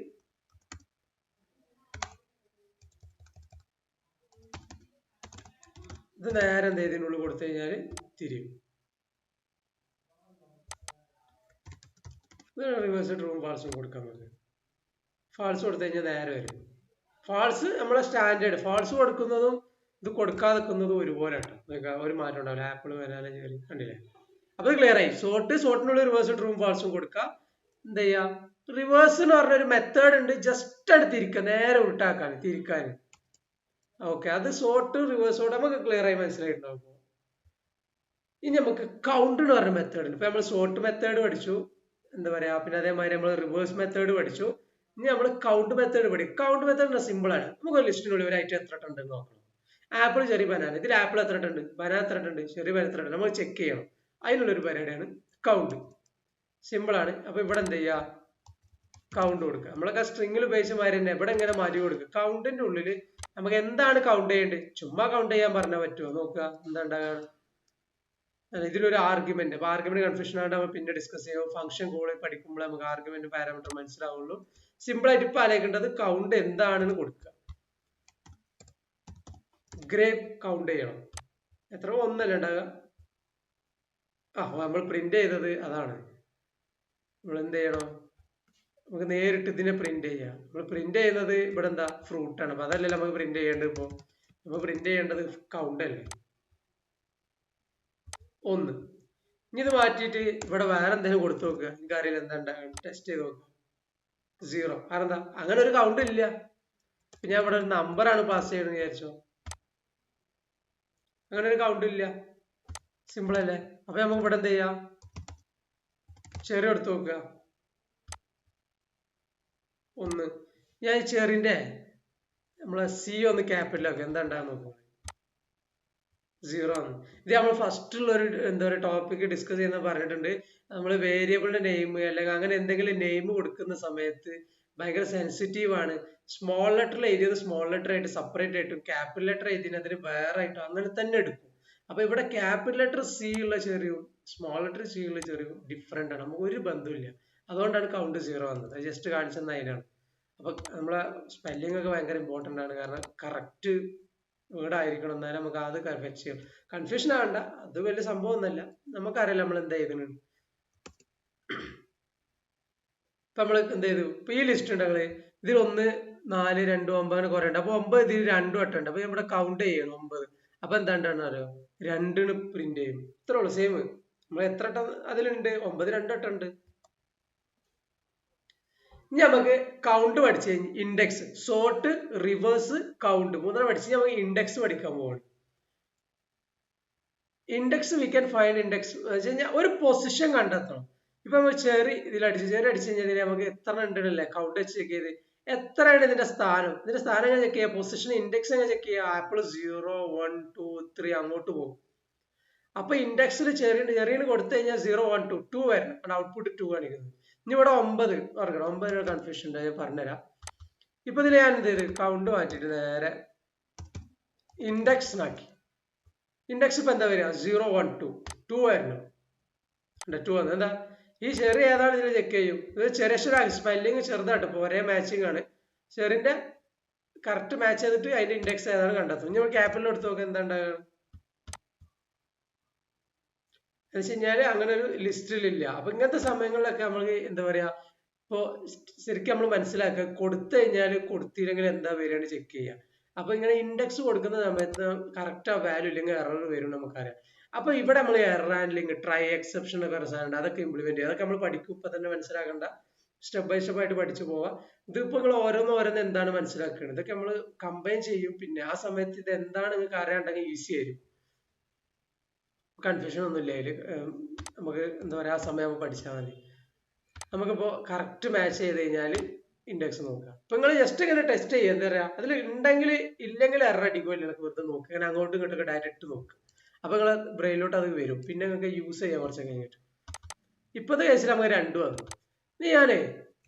ഇത് നേരെ എന്ത് ഇതിനുള്ളിൽ കൊടുത്തു കഴിഞ്ഞാല് തിരിയും. റിവേഴ്സ് ട്രൂവും ഫാൾസും കൊടുക്കാൻ പറ്റും. ഫാൾസ് കൊടുത്തു കഴിഞ്ഞാൽ നേരെ വരും. ഫാൾസ് നമ്മളെ സ്റ്റാൻഡേർഡ്. ഫാൾസ് കൊടുക്കുന്നതും ഇത് കൊടുക്കാതെക്കുന്നതും ഒരുപോലെ കേട്ടോ, ഒരു മാറ്റം ഉണ്ടാവില്ല. ആപ്പിൾ, ബനാന, ചെറി കണ്ടില്ലേ? അപ്പൊ ക്ലിയർ ആയി. സോർട്ടിനുള്ള റിവേഴ്സ് ട്രൂവും ഫാൾസും കൊടുക്കുക. എന്താ ചെയ്യാ? റിവേഴ്സ് എന്ന് പറഞ്ഞൊരു മെത്തേഡ് ഉണ്ട്, ജസ്റ്റ് ആണ് തിരിക്കുക, നേരെ ഉൾട്ടാക്കാൻ, തിരിക്കാൻ. ഓക്കെ, അത് സോർട്ട് റിവേഴ്സോട് നമുക്ക് ക്ലിയർ ആയി മനസ്സിലായിട്ടുണ്ടാവും. ഇനി നമുക്ക് കൗണ്ട് എന്ന് പറഞ്ഞ മെത്തേഡ് ഉണ്ട്. ഇപ്പൊ നമ്മൾ സോർട്ട് മെത്തേഡ് പഠിച്ചു, എന്താ പറയാ, പിന്നെ അതേമാതിരി നമ്മൾ റിവേഴ്സ് മെത്തേഡ് പഠിച്ചു. ഇനി നമ്മൾ കൗണ്ട് മെത്തേഡ് പഠിക്കും. കൗണ്ട് മെത്തേഡ് സിമ്പിൾ ആണ്. നമുക്ക് ഒരു ലിസ്റ്റിനുള്ളിൽ ഒരു ഐറ്റം എത്ര ഉണ്ട് നോക്കണം. Apple, cherry, banana. ഇതിൽ ആപ്പിൾ എത്ര ഉണ്ട്, ബനാന എത്ര ഉണ്ട്, ചെറി, ബനാന എത്ര ഉണ്ട്, നമ്മൾ ചെക്ക് ചെയ്യണം. അതിനുള്ളൊരു പരിപാടിയാണ് കൗണ്ട്. സിമ്പിൾ ആണ്. അപ്പൊ ഇവിടെ എന്ത് ചെയ്യാ? കൗണ്ട് കൊടുക്കുക. നമ്മളൊക്കെ സ്ട്രിങ്ങിൽ ഉപയോഗിച്ച മാതിരി തന്നെ ഇവിടെ ഇങ്ങനെ മാറ്റി കൊടുക്കുക. കൗണ്ടിന്റെ ഉള്ളിൽ നമുക്ക് എന്താണ് കൗണ്ട് ചെയ്യേണ്ടത്? ചുമ്മാ കൗണ്ട് ചെയ്യാൻ പറഞ്ഞാൽ പറ്റുമോ? നോക്കുക എന്താ ഉണ്ടാകാണ്. ഇതിലൊരു ആർഗ്യുമെന്റ്. അപ്പൊ ആർഗ്യുമെന്റ് കൺഫ്യൂഷൻ ആയിട്ട് നമ്മൾ പിന്നെ ഡിസ്കസ് ചെയ്യും. ഫംഗ്ഷൻ കോൾ പഠിക്കുമ്പോൾ നമുക്ക് ആർഗ്യുമെന്റ് പാരാമീറ്റർ മനസ്സിലാവുള്ളൂ. സിമ്പിൾ ആയിട്ട് ഇപ്പൊ ആലോചിക്കേണ്ടത് കൗണ്ട് എന്താണെന്ന് കൊടുക്കുക. ഗ്രേപ്പ് കൗണ്ട് ചെയ്യണം. എത്ര? ഒന്നല്ല ഉണ്ടാകുക. നമ്മൾ പ്രിന്റ് ചെയ്തത് അതാണ്. നമ്മൾ എന്ത് ചെയ്യണം? നമുക്ക് നേരിട്ട് ഇതിനെ പ്രിന്റ് ചെയ്യാം. നമ്മൾ പ്രിന്റ് ചെയ്യുന്നത് ഇവിടെ എന്താ? ഫ്രൂട്ടാണ്. അപ്പൊ അതല്ലേ നമുക്ക് പ്രിന്റ് ചെയ്യേണ്ടത്. ഇപ്പൊ നമ്മൾ പ്രിന്റ് ചെയ്യേണ്ടത് കൗണ്ട് അല്ലേ? 1. ഇനി ഇത് മാറ്റിയിട്ട് ഇവിടെ വേറെ എന്തെങ്കിലും കൊടുത്തു നോക്കുക. എനിക്ക് അറിയില്ല എന്താ ഉണ്ടാകുക. ടെസ്റ്റ് ചെയ്ത് നോക്കുക. 0. കാരണം എന്താ? അങ്ങനെ ഒരു കൗണ്ട് ഇല്ല. പിന്നെ ഇവിടെ ഒരു നമ്പറാണ് പാസ് ചെയ്യണമെന്ന് വിചാരിച്ചോ. അങ്ങനെ ഒരു കൗണ്ട് ഇല്ല. സിമ്പിൾ അല്ലേ? അപ്പൊ നമുക്ക് ഇവിടെ എന്ത് ചെയ്യാം? ചെറി എടുത്തു നോക്കുക. 1. ഞാൻ ഈ ചെറിന്റെ നമ്മളെ C ഒന്ന് ക്യാപിറ്റലാക്കുക. എന്താ ഉണ്ടാകാൻ നോക്കുക. 0 ആണ്. ഇത് നമ്മൾ ഫസ്റ്റുള്ള ഒരു എന്താ പറയുക ടോപ്പിക് ഡിസ്കസ് ചെയ്യുന്ന പറഞ്ഞിട്ടുണ്ട്. നമ്മൾ വേരിയബിളിന്റെ നെയിം അല്ലെങ്കിൽ അങ്ങനെ എന്തെങ്കിലും നെയിം കൊടുക്കുന്ന സമയത്ത് ഭയങ്കര സെൻസിറ്റീവ് ആണ്. സ്മോൾ ലെറ്ററിൽ എഴുതിയത് സ്മോൾ ലെറ്റർ ആയിട്ട് സെപ്പറേറ്റ് ആയിട്ടും ക്യാപിറ്റൽ ലെറ്റർ എഴുതിയതിന് വേറെ ആയിട്ടും അങ്ങനെ തന്നെ എടുക്കും. അപ്പൊ ഇവിടെ ക്യാപിറ്റൽ ലെറ്റർ സി ഉള്ള ചെറിയും സ്മോൾ ലെറ്റർ സി ഉള്ള ചെറിയും ഡിഫറെന്റ് ആണ്, നമുക്ക് ഒരു ബന്ധമില്ല. അതുകൊണ്ടാണ് കൗണ്ട് 0 വന്നത്. അത് ജസ്റ്റ് കാണിച്ചെന്ന അതിനാണ്. അപ്പൊ നമ്മളെ സ്പെല്ലിംഗ് ഒക്കെ ഭയങ്കര ഇമ്പോർട്ടന്റ് ആണ്, കാരണം കറക്റ്റ് വേർഡ് ആയിരിക്കണം, എന്നാലും നമുക്ക് അത് ഫെച്ച് ചെയ്യും. കൺഫ്യൂഷൻ ആവണ്ട, അത് വലിയ സംഭവം ഒന്നല്ല, നമുക്കറിയാം നമ്മൾ എന്താ ചെയ്തിട്ടുണ്ട്. ഇപ്പൊ നമ്മള് എന്ത് ചെയ്തു, ഇപ്പൊ ഈ ലിസ്റ്റ് ഉണ്ടെങ്കിൽ ഇതിൽ 1, 4, 2, 9 കുറെ ഉണ്ട്. അപ്പൊ 9 ഇതിൽ 2 വട്ടം ഉണ്ട്. അപ്പൊ ഇവിടെ കൗണ്ട് ചെയ്യണം 9. അപ്പൊ എന്താണ്ടാണ് അറിയോ, 2 പ്രിന്റ് ചെയ്യും. ഇത്രേ ഉള്ളൂ, സെയിം. നമ്മൾ എത്ര വട്ടം അതിലുണ്ട്, 9 2 വട്ടം ഉണ്ട്. ഇനി നമുക്ക് കൗണ്ട് പഠിച്ചു കഴിഞ്ഞ് ഇൻഡെക്സ്, സോർട്ട്, റിവേഴ്സ്, കൗണ്ട് മൂന്നെണ്ണം പഠിച്ച് നമുക്ക് ഇൻഡെക്സ് പഠിക്കാൻ പോവാണ്. Index we can find index വെച്ച് കഴിഞ്ഞാൽ ഒരു പൊസിഷൻ കണ്ടെത്തണം. ഇപ്പൊ നമ്മൾ ചെറി അടിച്ചു കഴിഞ്ഞാൽ നമുക്ക് എത്ര ഉണ്ടല്ലേ കൗണ്ട് വെച്ച് ചെക്ക് ചെയ്ത് എത്രയാണ് ഇതിന്റെ സ്ഥാനം എങ്ങനെ ചെക്ക് ചെയ്യുക, പൊസിഷൻ ഇൻഡെക്സ് എങ്ങനെ ചെക്ക് ചെയ്യുക, ആപ്പിൾ 0 1 2 3 അങ്ങോട്ട് പോകും. അപ്പൊ ഇൻഡെക്സിൽ ചെറിയ കൊടുത്തു കഴിഞ്ഞാൽ 0 1 2 2 വരണം, ഔട്ട്പുട്ട് 2 കാണിക്കുന്നത്. ഇനി ഇവിടെ 9 ഓർക്കണം, 9 കൺഫ്യൂഷൻ ഉണ്ട്, ഞാൻ പറഞ്ഞുതരാം. ഇപ്പൊ ഇതിൽ ഞാൻ എന്ത് ചെയ്ത് കൗണ്ട് മാറ്റിട്ട് നേരെ ഇൻഡെക്സിനാക്കി. ഇൻഡെക്സ് ഇപ്പൊ എന്താ വരിക, 0 1 2 2 വരണം, 2 വന്നു. എന്താ ഈ ചെറിയ ഏതാണ് ഇതിൽ ചെക്ക് ചെയ്യും, ഇത് ചെറിയ സ്പെല്ലിങ് ചെറുതായിട്ട് ഇപ്പൊ ഒരേ മാച്ചിങ് ആണ്, ചെറിന്റെ കറക്റ്റ് മാച്ച് ചെയ്തിട്ട് അതിന്റെ ഇൻഡെക്സ് ഏതാണ് കണ്ടെത്തും. ഇനി നമ്മൾ ക്യാപിറ്റൽ എടുത്ത് നോക്കുക, എന്താ ഉണ്ടാകുക എന്ന് വെച്ച് കഴിഞ്ഞാല് അങ്ങനെ ഒരു ലിസ്റ്റിലില്ല. അപ്പൊ ഇങ്ങനത്തെ സമയങ്ങളിലൊക്കെ നമ്മൾക്ക് എന്താ പറയാ, ഇപ്പൊ ശരിക്കും നമ്മൾ മനസ്സിലാക്കുക, കൊടുത്തു കഴിഞ്ഞാൽ കൊടുത്തില്ലെങ്കിൽ എന്താ വരികയാണ് ചെക്ക് ചെയ്യുക. അപ്പൊ ഇങ്ങനെ ഇൻഡെക്സ് കൊടുക്കുന്ന സമയത്ത് കറക്റ്റ് ആ വാല്യൂ ഇല്ലെങ്കിൽ എറർ വരും നമുക്കറിയാം. അപ്പൊ ഇവിടെ നമ്മൾ എറർ ഹാൻഡ്ലിങ്, ട്രൈ എക്സെപ്ഷൻ ഒക്കെ സാധനം അതൊക്കെ ഇംപ്ലിമെന്റ് ചെയ്യുക. അതൊക്കെ നമ്മൾ പഠിക്കും, ഇപ്പൊ തന്നെ മനസ്സിലാക്കേണ്ട, സ്റ്റെപ്പ് ബൈ സ്റ്റെപ്പ് ആയിട്ട് പഠിച്ചു പോവാം. ഇതിപ്പോ നിങ്ങൾ ഓരോന്ന് എന്താണ് മനസ്സിലാക്കുന്നത്, ഇതൊക്കെ നമ്മൾ കമ്പൈൻ ചെയ്യും. പിന്നെ ആ സമയത്ത് ഇത് എന്താണ് നിങ്ങൾക്ക് അറിയാണ്ടെങ്കിൽ ഈസി ആയിരിക്കും, കൺഫ്യൂഷൻ ഒന്നുമില്ല അതിൽ. നമുക്ക് എന്താ പറയാ, ആ സമയം പഠിച്ചാൽ മതി. നമുക്കിപ്പോ കറക്റ്റ് മാച്ച് ചെയ്ത് കഴിഞ്ഞാൽ ഇൻഡെക്സ് നോക്കുക. അപ്പൊ നിങ്ങൾ ജസ്റ്റ് ഇങ്ങനെ ടെസ്റ്റ് ചെയ്യുക, എന്താ പറയാ, അതിൽ ഉണ്ടെങ്കിൽ ഇല്ലെങ്കിൽ എറർ അടിക്കുമല്ലോ, നിങ്ങൾക്ക് വെറുതെ നോക്കുക, ഇങ്ങനെ അങ്ങോട്ടും ഇങ്ങോട്ടൊക്കെ ഡയറക്റ്റ് നോക്കുക. അപ്പൊ നിങ്ങളെ ബ്രെയിനിലോട്ട് അത് വരും, പിന്നെ നിങ്ങൾക്ക് യൂസ് ചെയ്യാൻ കുറച്ച് കഴിഞ്ഞിട്ട്. ഇപ്പോഴത്തെ കേസിൽ നമുക്ക് 2 വന്നു. ഞാനേ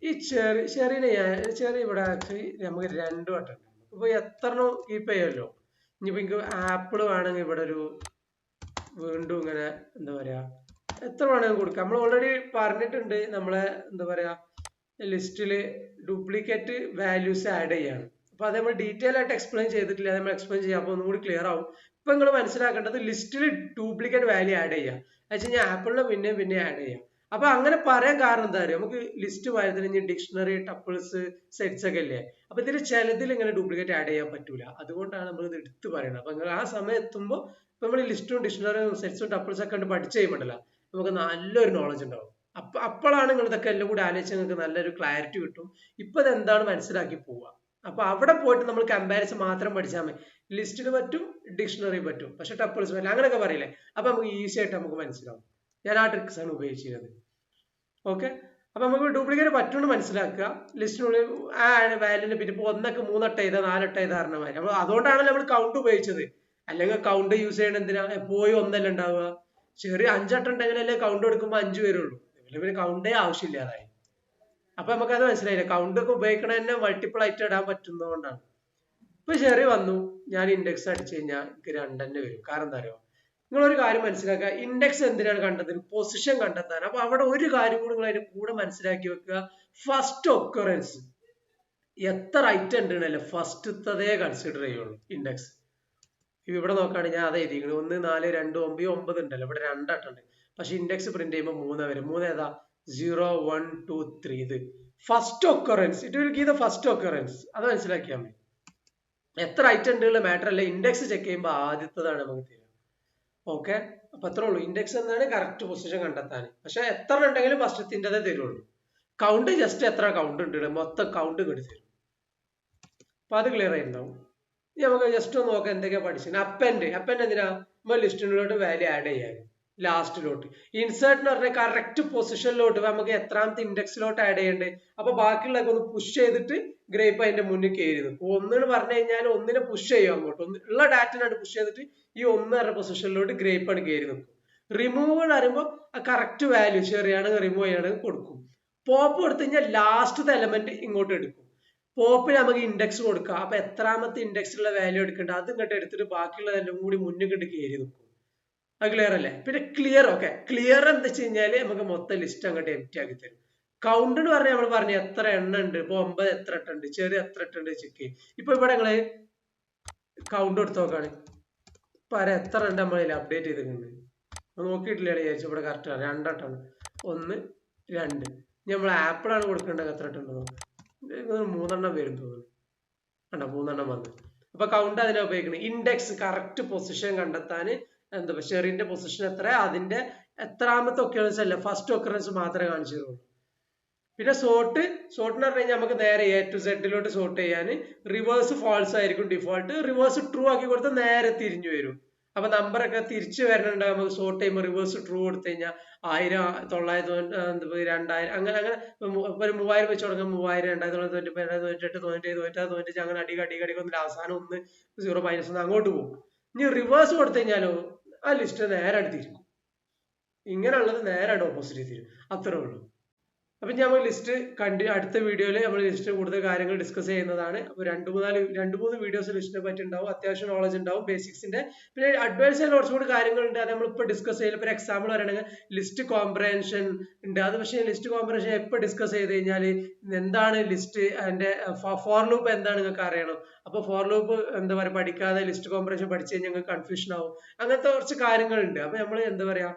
ഈ ചെറിയ ഇവിടെ ആക്ച്വലി നമുക്ക് 2 വട്ടം ഉണ്ട്. ഇപ്പൊ എത്രണ്ണം കീപ്പ് ചെയ്യുമല്ലോ. ഇനിയിപ്പോ എനിക്ക് ആപ്പിൾ വേണമെങ്കിൽ ഇവിടെ ഒരു വീണ്ടും ഇങ്ങനെ എന്താ പറയാ എത്ര വേണമെങ്കിൽ കൊടുക്കാം. നമ്മൾ ഓൾറെഡി പറഞ്ഞിട്ടുണ്ട്, നമ്മളെ എന്താ പറയാ ലിസ്റ്റില് ഡ്യൂപ്ലിക്കേറ്റ് വാല്യൂസ് ആഡ് ചെയ്യാണ്. അപ്പൊ അത് നമ്മൾ ഡീറ്റെയിൽ ആയിട്ട് എക്സ്പ്ലെയിൻ ചെയ്തിട്ടില്ല, നമ്മൾ എക്സ്പ്ലെയിൻ ചെയ്യാം, അപ്പൊ ഒന്നും കൂടി ക്ലിയർ ആവും. ഇപ്പൊ നിങ്ങൾ മനസ്സിലാക്കേണ്ടത് ലിസ്റ്റിൽ ഡ്യൂപ്ലിക്കേറ്റ് വാല്യൂ ആഡ് ചെയ്യാം, അത് വെച്ച് കഴിഞ്ഞാൽ ആപ്പിളിനെ പിന്നെ ആഡ് ചെയ്യാം. അപ്പൊ അങ്ങനെ പറയാൻ കാരണം എന്താ പറയുക, നമുക്ക് ലിസ്റ്റ് വരുന്ന ഡിക്ഷണറി, ടപ്പിൾസ്, സെറ്റ്സ് ഒക്കെ ഇല്ലേ, അപ്പൊ ഇതിൽ ചിലതിൽ ഇങ്ങനെ ഡ്യൂപ്ലിക്കേറ്റ് ആഡ് ചെയ്യാൻ പറ്റൂല. അതുകൊണ്ടാണ് നമ്മൾ ഇത് എടുത്ത് പറയുന്നത്. അപ്പൊ നിങ്ങൾ ആ സമയം എത്തുമ്പോൾ നമ്മൾ ലിസ്റ്റും ഡിക്ഷണറിയും സെറ്റ്സും ടപ്പിൾസ് ഒക്കെ ഉണ്ട് പഠിച്ചു കഴിയുമ്പോഴല്ല നമുക്ക് നല്ലൊരു നോളജ് ഉണ്ടാവും. അപ്പോഴാണ് നിങ്ങൾ ഇതൊക്കെ എല്ലാം കൂടി ആലോചിച്ച് നിങ്ങൾക്ക് നല്ലൊരു ക്ലാരിറ്റി കിട്ടും. ഇപ്പൊ ഇത് എന്താണ് മനസ്സിലാക്കി പോവുക. അപ്പൊ അവിടെ പോയിട്ട് നമ്മൾ കമ്പാരിസൺ മാത്രം പഠിച്ചാൽ മതി. ലിസ്റ്റിന് പറ്റും, ഡിക്ഷണറി പറ്റും, പക്ഷെ ടപ്പിൾസ് പറ്റില്ല, അങ്ങനെയൊക്കെ പറയില്ലേ. അപ്പൊ നമുക്ക് ഈസി ആയിട്ട് നമുക്ക് മനസ്സിലാവും. ഞാൻ ആ ട്രിക്സ് ആണ് ഉപയോഗിച്ചിരുന്നത്. ഓക്കെ, അപ്പൊ നമുക്ക് ഡ്യൂപ്ലിക്കേറ്റ് പറ്റുമെന്ന് മനസ്സിലാക്കുക. ലിസ്റ്റിനുള്ളിൽ ആ വാല്യൂന്റെ പിന്നെ ഇപ്പൊ 1 3 വട്ടം ചെയ്താൽ 4 വട്ടം ചെയ്താൽ പറഞ്ഞ മാതിരി. അപ്പൊ അതുകൊണ്ടാണല്ലോ നമ്മൾ കൗണ്ട് ഉപയോഗിച്ചത്. അല്ലെങ്കിൽ കൗണ്ട് യൂസ് ചെയ്യണം എന്തിനാ, എപ്പോഴും ഒന്നല്ല ഉണ്ടാവുക. ചെറിയ 5 വട്ടം ഉണ്ടെങ്കിലല്ലേ കൗണ്ട് എടുക്കുമ്പോൾ 5 വരുള്ളൂ, പിന്നെ കൗണ്ടേ ആവശ്യമില്ലാതായി. അപ്പൊ നമുക്കത് മനസ്സിലായില്ല, കൗണ്ട് ഒക്കെ ഉപയോഗിക്കണ തന്നെ മൾട്ടിപ്പിൾ ആയിട്ട് ഇടാൻ പറ്റുന്നതുകൊണ്ടാണ്. ഇപ്പൊ ചെറിയ വന്നു, ഞാൻ ഇൻഡെക്സ് അടിച്ചു കഴിഞ്ഞാൽ എനിക്ക് 2 തന്നെ വരും. കാരണം എന്താ അറിയോ, നിങ്ങളൊരു കാര്യം മനസ്സിലാക്കുക, ഇൻഡെക്സ് എന്തിനാണ് കണ്ടെത്തുന്നത്, പൊസിഷൻ കണ്ടെത്താൻ. അപ്പൊ അവിടെ ഒരു കാര്യം കൂടി നിങ്ങൾ അതിന്റെ കൂടെ മനസ്സിലാക്കി വെക്കുക, ഫസ്റ്റ് ഒക്കറൻസ്. എത്ര ഐറ്റം ഉണ്ടെന്നല്ലേ ഫസ്റ്റത്തതേ കൺസിഡർ ചെയ്യുള്ളൂ ഇൻഡെക്സ്. ഇവിടെ നോക്കുകയാണെങ്കിൽ ഞാൻ അത് എഴുതിയിരിക്കുന്നത് 1 4 2 9 9 ഉണ്ടല്ലോ, ഇവിടെ 2 വട്ടം ഉണ്ട്. പക്ഷെ ഇൻഡെക്സ് പ്രിന്റ് ചെയ്യുമ്പോൾ 3 വരും. 3 ഏതാ, 0 1 2 3. ഇത് first occurrence, it will give the first occurrence. അത് മനസ്സിലാക്കിയാൽ മതി. എത്ര ഐറ്റം ഉള്ള മാറ്റർ അല്ല, ഇൻഡെക്സ് ചെക്ക് ചെയ്യുമ്പോൾ ആദ്യത്തതാണ് നമുക്ക് തരുക. ഓക്കെ, അപ്പൊ അത്രേ ഉള്ളൂ. ഇൻഡെക്സ് എന്താണ് കറക്റ്റ് പൊസിഷൻ കണ്ടെത്താൻ. പക്ഷെ എത്ര ഉണ്ടെങ്കിലും ഫസ്റ്റത്തിൻ്റെതേ തരുള്ളൂ. കൗണ്ട് ജസ്റ്റ് എത്ര കൗണ്ട് ഉണ്ട്, മൊത്തം കൗണ്ട് ഇങ്ങോട്ട് തരും. അപ്പൊ അത് ക്ലിയർ ആയിട്ടുണ്ടാവും. ഇനി നമുക്ക് ജസ്റ്റ് ഒന്ന് നോക്കാം എന്തൊക്കെയാ പഠിച്ചത്. അപ്പൻഡ് എന്തിനാ, നമ്മൾ ലിസ്റ്റിലോട്ട് വാല്യൂ ആഡ് ചെയ്യാൻ ലാസ്റ്റിലോട്ട്. ഇൻസേർട്ട് എന്ന് പറഞ്ഞാൽ കറക്റ്റ് പൊസിഷനിലോട്ട് നമുക്ക് എത്രാമത്തെ ഇൻഡെക്സിലോട്ട് ആഡ് ചെയ്യണ്ടേ. അപ്പൊ ബാക്കിയുള്ളതൊക്കെ ഒന്ന് പുഷ് ചെയ്തിട്ട് ഗ്രേപ്പ് അതിന്റെ മുന്നിൽ കയറി നിൽക്കും. 1 പറഞ്ഞു കഴിഞ്ഞാൽ 1 പുഷ് ചെയ്യും അങ്ങോട്ട്, ഉള്ള ഡാറ്റയിലാണ് പുഷ് ചെയ്തിട്ട് ഈ 1 പറഞ്ഞ പൊസിഷനിലോട്ട് ഗ്രേപ്പ് ആണ് കയറി നിൽക്കും. റിമൂവ് എന്ന് പറയുമ്പോൾ ആ കറക്റ്റ് വാല്യൂ ചെറിയാണെങ്കിൽ റിമൂവ് ചെയ്യണമെങ്കിൽ കൊടുക്കും. പോപ്പ് കൊടുത്തു കഴിഞ്ഞാൽ ലാസ്റ്റത്തെ എലമെന്റ് ഇങ്ങോട്ട് എടുക്കും. പോപ്പിൽ നമുക്ക് ഇൻഡെക്സ് കൊടുക്കാം. അപ്പൊ എത്രാമത്തെ ഇൻഡെക്സിലുള്ള വാല്യൂ എടുക്കണ്ട അത് ഇങ്ങോട്ട് എടുത്തിട്ട് ബാക്കിയുള്ളതെല്ലാം കൂടി മുന്നിൽ കണ്ട് കയറി നിൽക്കും. അത് ക്ലിയർ അല്ലേ? പിന്നെ ക്ലിയർ, ഓക്കെ, ക്ലിയർ എന്താ വെച്ച് കഴിഞ്ഞാല് നമുക്ക് മൊത്തം ലിസ്റ്റ് അങ്ങോട്ട് എംപ്റ്റി ആക്കി തരും. കൗണ്ട് എന്ന് പറഞ്ഞാൽ നമ്മൾ പറഞ്ഞു എത്ര എണ്ണം ഉണ്ട്, ഇപ്പൊ 9 എത്ര ഇട്ടുണ്ട്, ചെറിയ എത്ര ഇട്ടുണ്ട് ചെക്ക് ചെയ്യും. ഇപ്പൊ ഇവിടെ നിങ്ങള് കൗണ്ട് എടുത്ത് നോക്കാണ്, ഇപ്പൊ എത്ര ഉണ്ട് നമ്മളിൽ അപ്ഡേറ്റ് ചെയ്തിട്ടുണ്ട് നോക്കിയിട്ടില്ല വിചാരിച്ചു. ഇവിടെ കറക്റ്റ് ആണ് 2 ഇട്ടാണ്, 1 2. നമ്മൾ ആപ്പിളാണ് കൊടുക്കേണ്ടത്, എത്ര ഇട്ടുണ്ടോ 3 എണ്ണം വരും തോന്നുന്നു. കണ്ടോ 3 എണ്ണം വന്നു. അപ്പൊ കൗണ്ട് അതിനെ ഉപയോഗിക്കുന്നത് ഇൻഡെക്സ് കറക്റ്റ് പൊസിഷൻ കണ്ടെത്താൻ. എന്താ ഷെറിന്റെ പൊസിഷൻ എത്ര, അതിന്റെ എത്രാമത്തെ ഒക്കറൻസ് അല്ല ഫസ്റ്റ് ഒക്കറൻസ് മാത്രമേ കാണിച്ചു തരുള്ളൂ. പിന്നെ സോർട്ട് എന്ന് പറഞ്ഞു കഴിഞ്ഞാൽ നമുക്ക് നേരെ A to Z lot sort ചെയ്യാൻ റിവേഴ്സ് ഫാൾസ് ആയിരിക്കും ഡിഫോൾട്ട്, റിവേഴ്സ് ട്രൂ ആക്കി കൊടുത്താൽ നേരെ തിരിഞ്ഞു വരും. അപ്പൊ നമ്പറൊക്കെ തിരിച്ചു വരണുണ്ട്. നമുക്ക് സോർട്ട് ചെയ്യുമ്പോൾ റിവേഴ്സ് ട്രൂ കൊടുത്തു കഴിഞ്ഞാൽ 1000 900 2000 അങ്ങനെ അങ്ങനെ 3000 വെച്ച് തുടങ്ങാൻ 3000 2995 98 97 96 95 അങ്ങനെ അടിക്ക് വന്നിട്ട് അവസാനം 1 0 -1 അങ്ങോട്ട് പോകും. ഇനി റിവേഴ്സ് കൊടുത്തു കഴിഞ്ഞാലോ ആ ലിസ്റ്റ് നേരെ അടുത്തിരിക്കും. ഇങ്ങനെയുള്ളത് നേരെ ഓപ്പോസിറ്റ് തിരിയും. അത്രേ ഉള്ളൂ. അപ്പൊ നമ്മൾ ലിസ്റ്റ് അടുത്ത വീഡിയോയിൽ നമ്മൾ ലിസ്റ്റ് കൂടുതൽ കാര്യങ്ങൾ ഡിസ്കസ് ചെയ്യുന്നതാണ്. അപ്പൊ 2-3 വീഡിയോസ് ലിസ്റ്റിനെ പറ്റി ഉണ്ടാവും. അത്യാവശ്യം നോളജ് ഉണ്ടാവും ബേസിക്സിന്റെ. പിന്നെ അഡ്വാൻസ് ആയിട്ട് കുറച്ചുകൂടി കാര്യങ്ങളുണ്ട്, അത് നമ്മളിപ്പോൾ ഡിസ്കസ് ചെയ്യില്ല. ഇപ്പൊ എക്സാമ്പിൾ പറയുകയാണെങ്കിൽ ലിസ്റ്റ് കോംപ്രഹെൻഷൻ ഉണ്ട്. അത് പക്ഷേ ലിസ്റ്റ് കോംപ്രഹെൻഷൻ എപ്പോൾ ഡിസ്കസ് ചെയ്ത് കഴിഞ്ഞാൽ എന്താണ് ലിസ്റ്റ്, അതിന്റെ ഫോർ ലൂപ്പ് എന്താണ് നിങ്ങൾക്ക് അറിയണം. അപ്പൊ ഫോർ ലൂപ്പ് എന്താ പറയുക പഠിക്കാതെ ലിസ്റ്റ് കോംപ്രഹെൻഷൻ പഠിച്ചു കഴിഞ്ഞാൽ നിങ്ങൾക്ക് കൺഫ്യൂഷൻ ആവും. അങ്ങനത്തെ കുറച്ച് കാര്യങ്ങളുണ്ട്. അപ്പൊ നമ്മൾ എന്താ പറയാ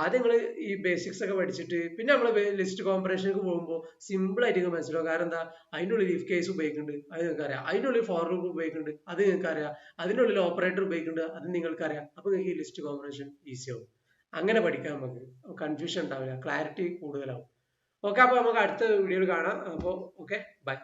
ആദ്യം നിങ്ങൾ ഈ ബേസിക്സ് ഒക്കെ പഠിച്ചിട്ട് പിന്നെ നമ്മൾ ലിസ്റ്റ് കോംപ്രഹെൻഷനിലേക്ക് പോകുമ്പോൾ സിമ്പിൾ ആയിട്ട് മനസ്സിലാവും. കാരണം എന്താ, അതിൻ്റെ ഉള്ളിൽ ഇഫ് കേസ് ഉപയോഗിക്കുന്നുണ്ട്, അത് നിങ്ങൾക്ക് അറിയാം. അതിൻ്റെ ഉള്ളിൽ ഫോർ ലൂപ്പ് ഉപയോഗിക്കുന്നുണ്ട്, അത് നിങ്ങൾക്ക് അറിയാം. അതിൻ്റെ ഉള്ളിൽ ഓപ്പറേറ്റർ ഉപയോഗിക്കുന്നുണ്ട്, അത് നിങ്ങൾക്ക് അറിയാം. അപ്പൊ നിങ്ങൾക്ക് ഈ ലിസ്റ്റ് കോംപ്രഹെൻഷൻ ഈസി ആവും. അങ്ങനെ പഠിക്കാൻ നമുക്ക് കൺഫ്യൂഷൻ ഉണ്ടാവില്ല, ക്ലാരിറ്റി കൂടുതലാവും. ഓക്കെ, അപ്പൊ നമുക്ക് അടുത്ത വീഡിയോയിൽ കാണാം. അപ്പോൾ ഓക്കെ, ബൈ.